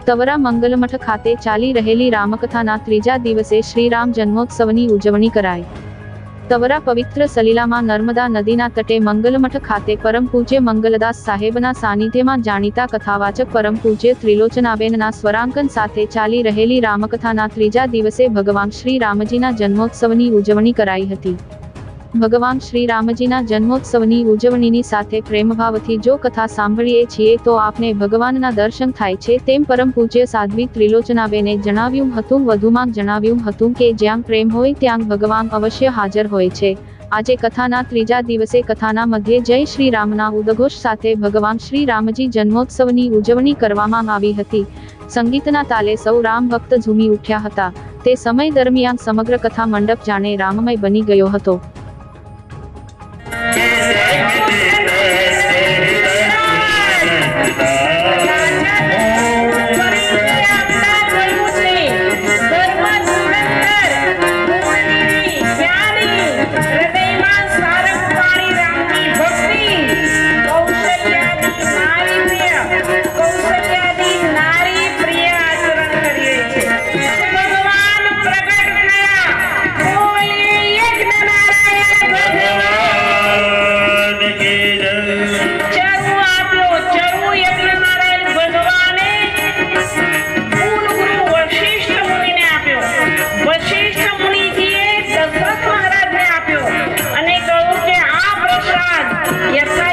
તવરા મંગલમઠ ખાતે ચાલી રહેલી રામકથાના ત્રીજા દિવસે શ્રીરામ જન્મોત્સવની ઉજવણી કરાઈ. તવરા પવિત્ર સલીલામાં નર્મદા નદીના તટે મંગલમઠ ખાતે પરમ પૂજ્ય મંગલદાસ સાહેબના સાનિધ્યમાં જાણીતા કથાવાચક પરમ પૂજ્ય ત્રિલોચનાબેનના સ્વરાંકન સાથે ચાલી રહેલી રામકથાના ત્રીજા દિવસે ભગવાન શ્રી રામજીના જન્મોત્સવની ઉજવણી કરાઈ હતી. ભગવાન શ્રી રામજીના જન્મોત્સવની ઉજવણીની સાથે પ્રેમભાવથી જો કથા સાંભળીએ છીએ તો આપને ભગવાનના દર્શન થાય છે, તેમ પરમ પૂજ્ય સાધ્વી ત્રિલોચનાબેને જણાવ્યું હતું. વધુમાં જણાવ્યું હતું કે જ્યાં પ્રેમ હોય ત્યાં ભગવાન અવશ્ય હાજર હોય છે. આજે કથાના ત્રીજા દિવસે કથાના મધ્યે જય શ્રી રામના ઉદ્ઘોષ સાથે ભગવાન શ્રી રામજી જન્મોત્સવની ઉજવણી કરવામાં આવી હતી. સંગીતના તાલે સૌ રામ ભક્ત ઝૂમી ઉઠ્યા હતા. તે સમય દરમિયાન સમગ્ર કથા મંડપ જાણે રામમય બની ગયો હતો. Yes,